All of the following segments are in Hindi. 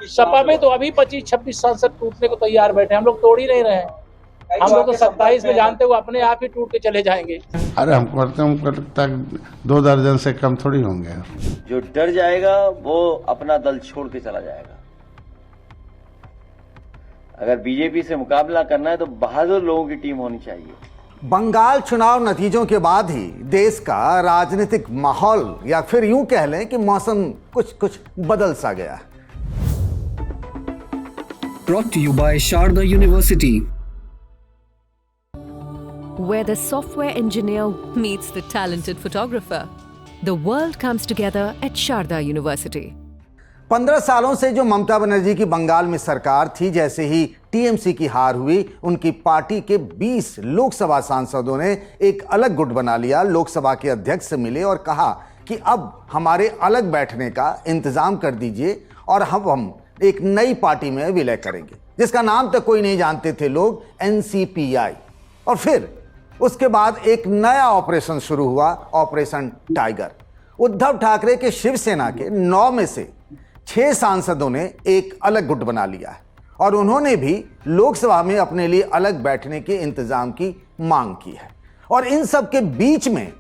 सपा में तो अभी 25-26 सांसद टूटने को तैयार बैठे, हम लोग तोड़ ही नहीं रहे हैं। हम लोग तो 27 में जानते हुए अपने आप ही टूट के चले जाएंगे। अरे हमको लगता है 2 दर्जन से कम थोड़ी होंगे। जो डर जाएगा वो अपना दल छोड़ के चला जाएगा। अगर बीजेपी से मुकाबला करना है तो बहादुर लोगों की टीम होनी चाहिए। बंगाल चुनाव नतीजों के बाद ही देश का राजनीतिक माहौल या फिर यूं कह लें कि मौसम कुछ बदल सा गया है। Brought to you by Sharda University, where the software engineer meets the talented photographer. The world comes together at Sharda University. 15 सालों से जो ममता बनर्जी की बंगाल में सरकार थी, जैसे ही टीएमसी की हार हुई, उनकी पार्टी के 20 लोकसभा सांसदों ने एक अलग गुट बना लिया। लोकसभा के अध्यक्ष से मिले और कहा कि अब हमारे अलग बैठने का इंतजाम कर दीजिए और हम एक नई पार्टी में विलय करेंगे, जिसका नाम तक कोई नहीं जानते थे लोग, एनसीपीआई। और फिर उसके बाद एक नया ऑपरेशन शुरू हुआ, ऑपरेशन टाइगर। उद्धव ठाकरे के शिवसेना के 9 में से 6 सांसदों ने एक अलग गुट बना लिया है और उन्होंने भी लोकसभा में अपने लिए अलग बैठने के इंतजाम की मांग की है। और इन सब के बीच में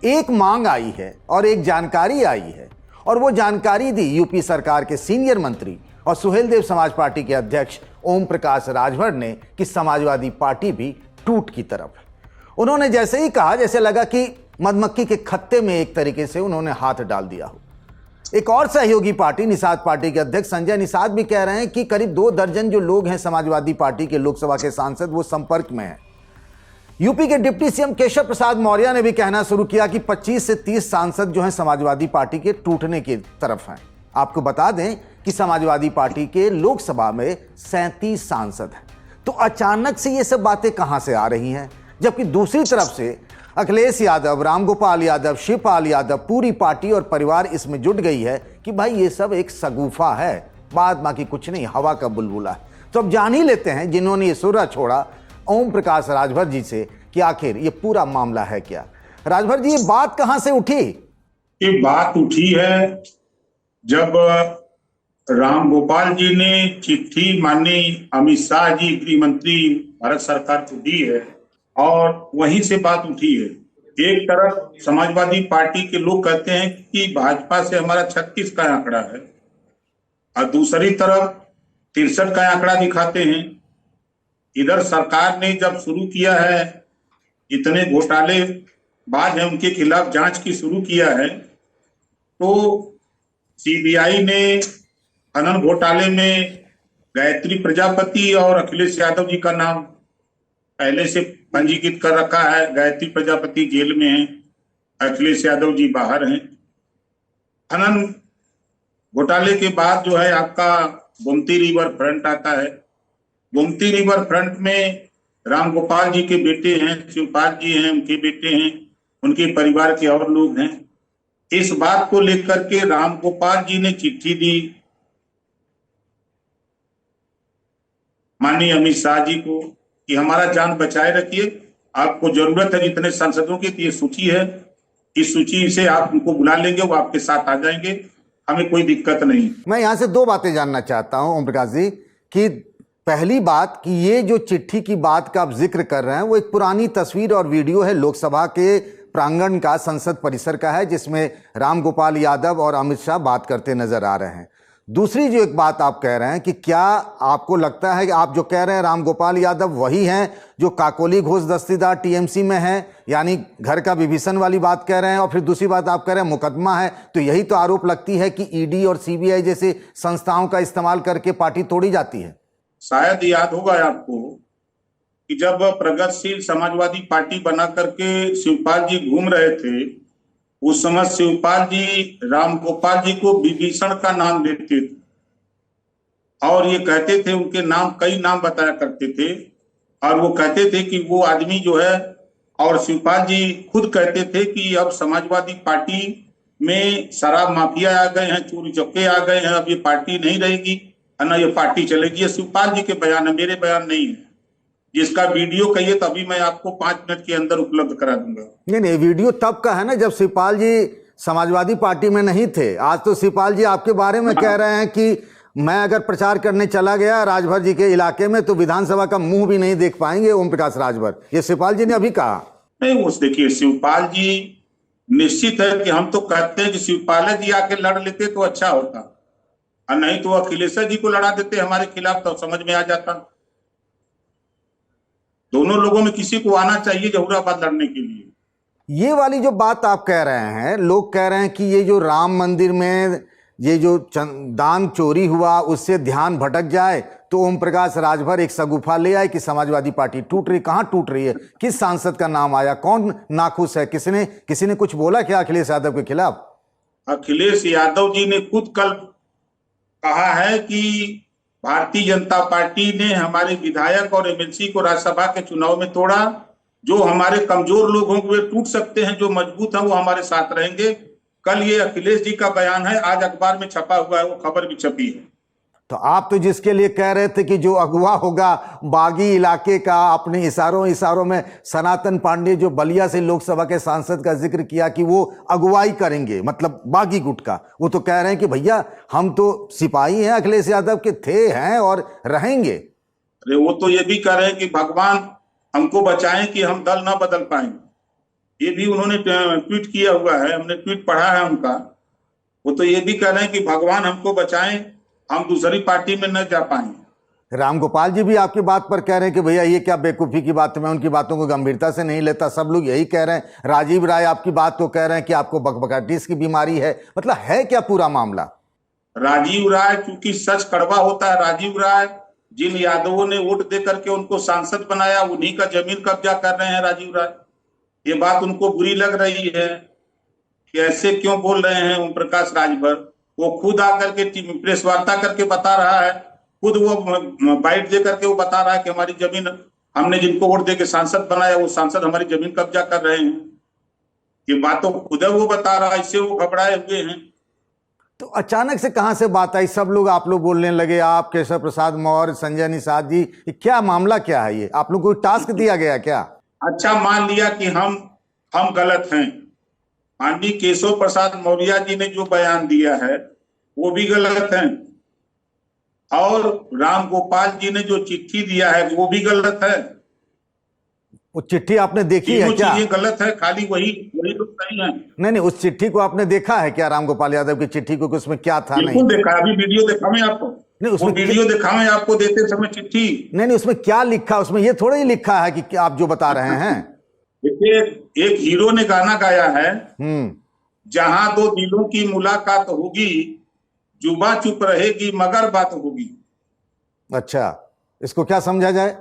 एक मांग आई है और एक जानकारी आई है, और वो जानकारी दी यूपी सरकार के सीनियर मंत्री और सुहेलदेव समाज पार्टी के अध्यक्ष ओम प्रकाश राजभर ने कि समाजवादी पार्टी भी टूट की तरफ है। उन्होंने जैसे ही कहा, जैसे लगा कि मधुमक्खी के खत्ते में एक तरीके से उन्होंने हाथ डाल दिया हो। एक और सहयोगी पार्टी निषाद पार्टी के अध्यक्ष संजय निषाद भी कह रहे हैं कि करीब 2 दर्जन जो लोग हैं समाजवादी पार्टी के लोकसभा के सांसद, वो संपर्क में हैं। यूपी के डिप्टी सीएम केशव प्रसाद मौर्य ने भी कहना शुरू किया कि 25 से 30 सांसद जो हैं समाजवादी पार्टी के टूटने की तरफ हैं। आपको बता दें कि समाजवादी पार्टी के लोकसभा में 37 सांसद हैं। तो अचानक से ये सब बातें कहां से आ रही हैं? जबकि दूसरी तरफ से अखिलेश यादव, रामगोपाल यादव, शिवपाल यादव, पूरी पार्टी और परिवार इसमें जुट गई है कि भाई ये सब एक सगुफा है, बाद बाकी कुछ नहीं, हवा का बुलबुला है। तो अब जान ही लेते हैं जिन्होंने ये सुरा छोड़ा ओम प्रकाश राजभर जी से कि आखिर ये पूरा मामला है क्या। राजभर जी, ये बात कहां से उठी? ये बात उठी है जब राम गोपाल जी ने चिट्ठी माननीय अमित शाह जी, गृह मंत्री भारत सरकार को दी है और वहीं से बात उठी है। एक तरफ समाजवादी पार्टी के लोग कहते हैं कि भाजपा से हमारा 36 का आंकड़ा है और दूसरी तरफ 63 का आंकड़ा दिखाते हैं। इधर सरकार ने जब शुरू किया है, इतने घोटालेबाज हैं उनके खिलाफ जांच की शुरू किया है, तो सीबीआई ने खनन घोटाले में गायत्री प्रजापति और अखिलेश यादव जी का नाम पहले से पंजीकृत कर रखा है। गायत्री प्रजापति जेल में हैं, अखिलेश यादव जी बाहर हैं। खनन घोटाले के बाद जो है आपका गोमती रिवर फ्रंट आता है। गोमती रिवर फ्रंट में रामगोपाल जी के बेटे हैं, शिवपाल जी हैं, उनके बेटे हैं, उनके परिवार के और लोग हैं। इस बात को लेकर के रामगोपाल जी ने चिट्ठी दी माननीय अमित शाह जी को कि हमारा जान बचाए रखिए, आपको जरूरत है जितने सांसदों की, ये सूची है, इस सूची से आप उनको बुला लेंगे, वो आपके साथ आ जाएंगे, हमें कोई दिक्कत नहीं। मैं यहां से 2 बातें जानना चाहता हूं ओम प्रकाश जी कि पहली बात कि ये जो चिट्ठी की बात का आप जिक्र कर रहे हैं, वो एक पुरानी तस्वीर और वीडियो है लोकसभा के प्रांगण का, संसद परिसर का है, जिसमें रामगोपाल यादव और अमित शाह बात करते नजर आ रहे हैं। दूसरी जो एक बात आप कह रहे हैं कि क्या आपको लगता है कि आप जो कह रहे हैं रामगोपाल यादव वही हैं जो काकोली घोष दस्तीदार टीएमसी में हैं, यानी घर का विभीषण वाली बात कह रहे हैं? और फिर दूसरी बात आप कह रहे हैं मुकदमा है, तो यही तो आरोप लगती है कि ईडी और सीबीआई जैसे संस्थाओं का इस्तेमाल करके पार्टी तोड़ी जाती है। शायद याद होगा आपको कि जब प्रगतिशील समाजवादी पार्टी बना करके शिवपाल जी घूम रहे थे, उस समय शिवपाल जी रामगोपाल जी को विभीषण का नाम देते थे और ये कहते थे, उनके नाम कई नाम बताया करते थे और वो कहते थे कि वो आदमी जो है, और शिवपाल जी खुद कहते थे कि अब समाजवादी पार्टी में शराब माफिया आ गए हैं, चोरी चक्के आ गए हैं, अब ये पार्टी नहीं रहेगी, है ना, ये पार्टी चलेगी। ये शिवपाल जी के बयान है, मेरे बयान नहीं है। जिसका वीडियो कहिए तो अभी मैं आपको 5 मिनट के अंदर उपलब्ध करा दूंगा। नहीं, वीडियो तब का है ना जब शिवपाल जी समाजवादी पार्टी में नहीं थे। आज तो शिवपाल जी आपके बारे में कह रहे हैं कि मैं अगर प्रचार करने चला गया राजभर जी के इलाके में तो विधानसभा का मुंह भी नहीं देख पाएंगे ओम प्रकाश राजभर, ये शिवपाल जी ने अभी कहा। नहीं, उस देखिए शिवपाल जी निश्चित है कि हम तो कहते हैं कि शिवपाल जी आके लड़ लेते तो अच्छा होता, और नहीं तो अखिलेश जी को लड़ा देते हमारे खिलाफ, तो समझ में आ जाता। दोनों लोगों में किसी को आना चाहिए जहूराबाद लड़ने के लिए। ये वाली जो बात आप कह रहे हैं, लोग कह रहे हैं कि ये जो राम मंदिर में ये जो दान चोरी हुआ उससे ध्यान भटक जाए तो ओम प्रकाश राजभर एक सगुफा ले आए कि समाजवादी पार्टी टूट रही। कहां टूट रही है? किस सांसद का नाम आया? कौन नाखुश है? किसी ने कुछ बोला क्या अखिलेश यादव के खिलाफ? अखिलेश यादव जी ने खुद कल कहा है कि भारतीय जनता पार्टी ने हमारे विधायक और एमएलसी को राज्यसभा के चुनाव में तोड़ा। जो हमारे कमजोर लोग होंगे वे टूट सकते हैं, जो मजबूत हैं वो हमारे साथ रहेंगे। कल ये अखिलेश जी का बयान है, आज अखबार में छपा हुआ है, वो खबर भी छपी है। तो आप तो जिसके लिए कह रहे थे कि जो अगवा होगा बागी इलाके का, अपने इशारों में सनातन पांडे जो बलिया से लोकसभा के सांसद का जिक्र किया कि वो अगुवाई करेंगे, मतलब बागी गुट का, वो तो कह रहे हैं कि भैया हम तो सिपाही हैं अखिलेश यादव के, थे हैं और रहेंगे। अरे वो तो ये भी कह रहे हैं कि भगवान हमको बचाएं कि हम दल ना बदल पाएंगे। ये भी उन्होंने ट्वीट किया हुआ है, हमने ट्वीट पढ़ा है उनका। वो तो ये भी कह रहे हैं कि भगवान हमको बचाएं, हम दूसरी पार्टी में न जा पाएंगे। राम गोपाल जी भी आपकी बात पर कह रहे हैं कि भैया ये क्या बेवकूफ़ी की बात है, मैं उनकी बातों को गंभीरता से नहीं लेता। सब लोग यही कह रहे हैं। राजीव राय आपकी बात को कह रहे हैं कि आपको बकबकाटिस की बीमारी है। मतलब है क्या पूरा मामला? राजीव राय, चूंकि सच कड़वा होता है, राजीव राय जिन यादवों ने वोट दे करके उनको सांसद बनाया उन्हीं का जमीन कब्जा कर रहे हैं राजीव राय। ये बात उनको बुरी लग रही है कि ऐसे क्यों बोल रहे हैं ओम प्रकाश राजभर। वो खुद आकर के प्रेस वार्ता करके बता रहा है, खुद वो बाइट दे करके वो बता रहा है कि हमारी जमीन, हमने जिनको वोट दे के सांसद बनाया वो सांसद हमारी जमीन कब्जा कर रहे हैं। ये बात तो खुद वो बता रहा है, इससे वो घबराए हुए हैं। तो अचानक से कहां से बात आई? सब लोग आप लोग बोलने लगे, आप, केशव प्रसाद मौर्य, संजय निषाद जी, ये क्या मामला क्या है? ये आप लोग को टास्क दिया गया क्या? अच्छा, मान लिया कि हम गलत हैं। माननीय केशव प्रसाद मौर्य जी ने जो बयान दिया है वो भी गलत है, और राम गोपाल जी ने जो चिट्ठी दिया है वो भी गलत है। वो चिट्ठी आपने देखी है क्या? चीजें गलत है, खाली वही लोग सही हैं। नहीं, उस चिट्ठी को आपने देखा है क्या? राम गोपाल यादव की चिट्ठी को, उसमें क्या था? बिल्कुल नहीं देखा, अभी वीडियो दिखाऊं आपको? नहीं, उसमें वीडियो दिखाऊं आपको देते समय चिट्ठी? नहीं, उसमें क्या लिखा? उसमें ये थोड़ा ही लिखा है कि आप जो बता रहे हैं। देखिए, एक हीरो ने गाना गाया है, जहां दो दिलों की मुलाकात होगी, जुबां चुप रहेगी मगर बात होगी। अच्छा, इसको क्या समझा जाए?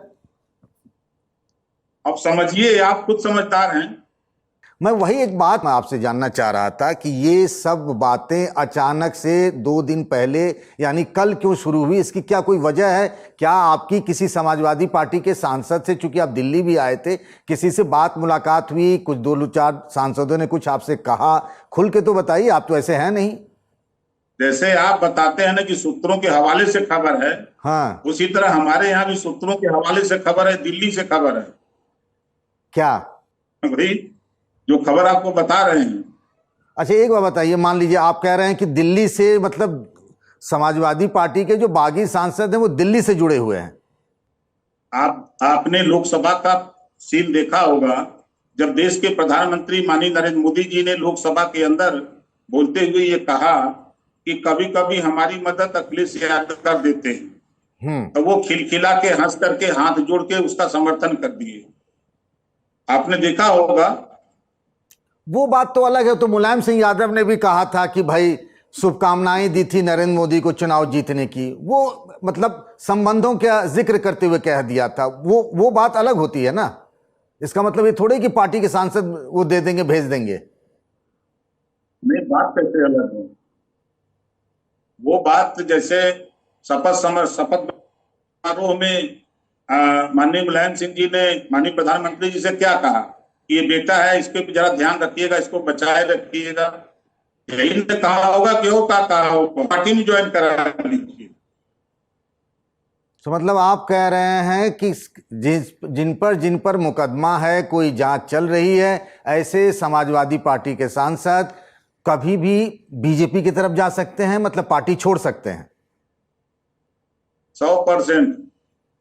अब समझिए, आप खुद समझदार हैं। मैं वही एक बात मैं आपसे जानना चाह रहा था कि ये सब बातें अचानक से 2 दिन पहले यानी कल क्यों शुरू हुई? इसकी क्या कोई वजह है? क्या आपकी किसी समाजवादी पार्टी के सांसद से, चूंकि आप दिल्ली भी आए थे, किसी से बात मुलाकात हुई? कुछ 2-4 सांसदों ने कुछ आपसे कहा? खुल के तो बताइए, आप तो ऐसे हैं नहीं। जैसे आप बताते हैं ना कि सूत्रों के हवाले से खबर है, हाँ, उसी तरह हमारे यहाँ भी सूत्रों के हवाले से खबर है, दिल्ली से खबर है। क्या भाई, जो खबर आपको बता रहे हैं। अच्छा, एक बात बताइए, मान लीजिए आप कह रहे हैं कि दिल्ली से, मतलब समाजवादी पार्टी के जो बागी सांसद हैं वो दिल्ली से जुड़े हुए हैं। आपने लोकसभा का सीन देखा होगा, जब देश के प्रधानमंत्री माननीय नरेंद्र मोदी जी ने लोकसभा के अंदर बोलते हुए ये कहा कि कभी कभी हमारी मदद अखिलेश यादव कर देते हैं, तो वो खिलखिला के हंस करके हाथ जोड़ के उसका समर्थन कर दिए। आपने देखा होगा। वो बात तो अलग है। तो मुलायम सिंह यादव ने भी कहा था कि भाई शुभकामनाएं दी थी नरेंद्र मोदी को चुनाव जीतने की, वो मतलब संबंधों का जिक्र करते हुए कह दिया था। वो बात अलग होती है ना। इसका मतलब ये थोड़े कि पार्टी के सांसद वो दे देंगे, भेज देंगे। नहीं, बात कैसे अलग है? वो बात जैसे शपथ समारोह में माननीय मुलायम सिंह जी ने माननीय प्रधानमंत्री जी से क्या कहा कि ये बेटा है, इसके जरा ध्यान रखिएगा, इसको बचाए रखिएगा। यही ने कहा होगा कि वो क्या कहा हो, पार्टी में ज्वाइन करा लीजिए। तो मतलब आप कह रहे हैं कि जिन पर मुकदमा है, कोई जांच चल रही है, ऐसे समाजवादी पार्टी के सांसद कभी भी बीजेपी की तरफ जा सकते हैं, मतलब पार्टी छोड़ सकते हैं। 100%।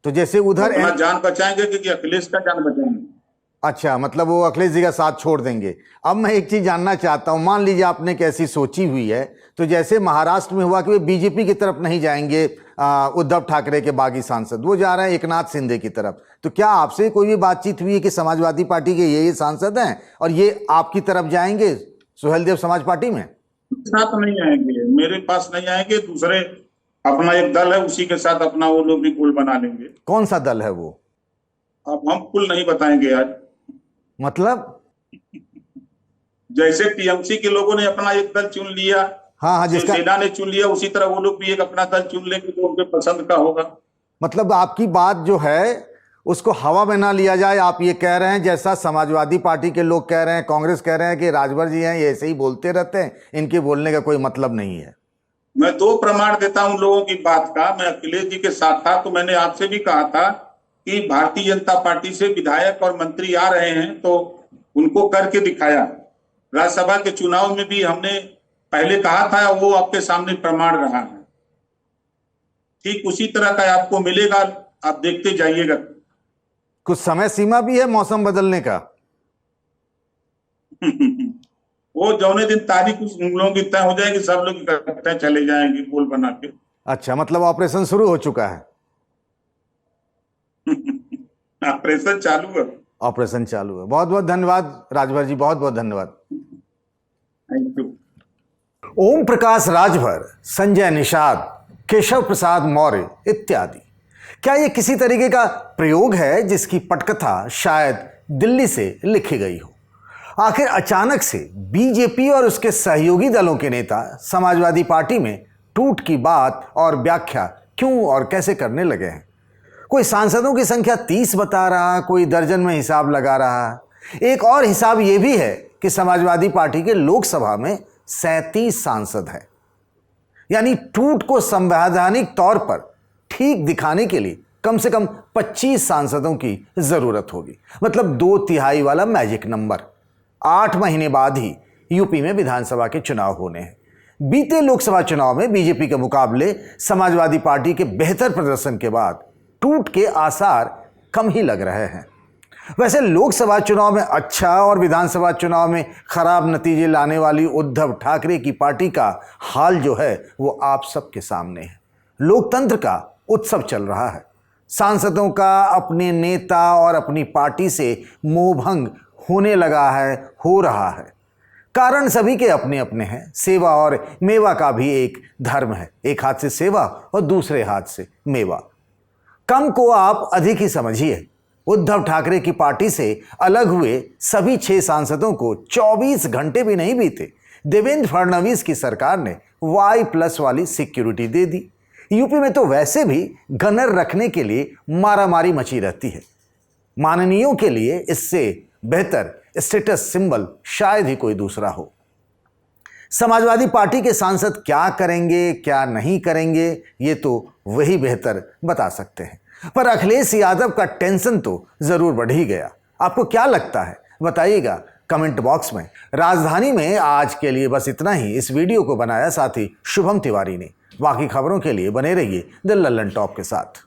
तो जैसे उधर अपना जान बचाएंगे कि अखिलेश का जान बचाएंगे। अच्छा, मतलब वो अखिलेश जी का साथ छोड़ देंगे। अब मैं एक चीज जानना चाहता हूं, मान लीजिए आपने कैसी सोची हुई है, तो जैसे महाराष्ट्र में हुआ कि वे बीजेपी की तरफ नहीं जाएंगे, उद्धव ठाकरे के बागी सांसद वो जा रहे हैं एकनाथ शिंदे की तरफ, तो क्या आपसे कोई भी बातचीत हुई है कि समाजवादी पार्टी के ये सांसद हैं और ये आपकी तरफ जाएंगे सुहेलदेव समाज पार्टी में? साथ नहीं आएंगे, मेरे पास नहीं आएंगे, दूसरे अपना एक दल है उसी के साथ अपना वो लोग भी कुल बना लेंगे। कौन सा दल है वो? अब हम कुल नहीं बताएंगे आज। मतलब जैसे टीएमसी के लोगों ने अपना एक दल चुन लिया, हाँ, जिसका सेना ने चुन लिया, उसी तरह वो लोग भी एक अपना दल चुन लेंगे जो उनके पसंद का होगा। मतलब आपकी बात जो है उसको हवा में ना लिया जाए। आप ये कह रहे हैं जैसा समाजवादी पार्टी के लोग कह रहे हैं, कांग्रेस कह रहे हैं कि राजभर जी हैं ये ऐसे ही बोलते रहते हैं, इनके बोलने का कोई मतलब नहीं है। मैं 2 प्रमाण देता हूं लोगों की बात का। मैं अखिलेश जी के साथ था तो मैंने आपसे भी कहा था कि भारतीय जनता पार्टी से विधायक और मंत्री आ रहे हैं तो उनको करके दिखाया। राज्यसभा के चुनाव में भी हमने पहले कहा था, वो आपके सामने प्रमाण रहा है। ठीक उसी तरह का आपको मिलेगा, आप देखते जाइएगा। कुछ समय सीमा भी है मौसम बदलने का? वो जौने दिन तारीख उन लोगों की तय हो जाएगी, सब लोग इकट्ठे चले जाएंगे गोल बना के। अच्छा, मतलब ऑपरेशन शुरू हो चुका है? ऑपरेशन चालू है। ऑपरेशन चालू है। बहुत बहुत धन्यवाद राजभर जी, बहुत बहुत धन्यवाद। Thank you. ओम प्रकाश राजभर, संजय निषाद, केशव प्रसाद मौर्य इत्यादि। क्या यह किसी तरीके का प्रयोग है जिसकी पटकथा शायद दिल्ली से लिखी गई हो? आखिर अचानक से बीजेपी और उसके सहयोगी दलों के नेता समाजवादी पार्टी में टूट की बात और व्याख्या क्यों और कैसे करने लगे हैं? कोई सांसदों की संख्या 30 बता रहा, कोई दर्जन में हिसाब लगा रहा। एक और हिसाब यह भी है कि समाजवादी पार्टी के लोकसभा में 37 सांसद हैं। यानी टूट को संवैधानिक तौर पर ठीक दिखाने के लिए कम से कम 25 सांसदों की जरूरत होगी। मतलब 2/3 वाला मैजिक नंबर। 8 महीने बाद ही यूपी में विधानसभा के चुनाव होने हैं। बीते लोकसभा चुनाव में बीजेपी के मुकाबले समाजवादी पार्टी के बेहतर प्रदर्शन के बाद टूट के आसार कम ही लग रहे हैं। वैसे लोकसभा चुनाव में अच्छा और विधानसभा चुनाव में खराब नतीजे लाने वाली उद्धव ठाकरे की पार्टी का हाल जो है वो आप सबके सामने है। लोकतंत्र का उत्सव चल रहा है। सांसदों का अपने नेता और अपनी पार्टी से मोहभंग होने लगा है, हो रहा है। कारण सभी के अपने अपने हैं। सेवा और मेवा का भी एक धर्म है। एक हाथ से सेवा और दूसरे हाथ से मेवा। कम को आप अधिक ही समझिए। उद्धव ठाकरे की पार्टी से अलग हुए सभी 6 सांसदों को 24 घंटे भी नहीं बीते देवेंद्र फडणवीस की सरकार ने Y+ वाली सिक्योरिटी दे दी। यूपी में तो वैसे भी गनर रखने के लिए मारामारी मची रहती है। माननीयों के लिए इससे बेहतर स्टेटस सिंबल शायद ही कोई दूसरा हो। समाजवादी पार्टी के सांसद क्या करेंगे क्या नहीं करेंगे ये तो वही बेहतर बता सकते हैं। पर अखिलेश यादव का टेंशन तो जरूर बढ़ ही गया। आपको क्या लगता है बताइएगा कमेंट बॉक्स में। राजधानी में आज के लिए बस इतना ही। इस वीडियो को बनाया साथी शुभम तिवारी ने। बाकी खबरों के लिए बने रहिए द लल्लन टॉप के साथ।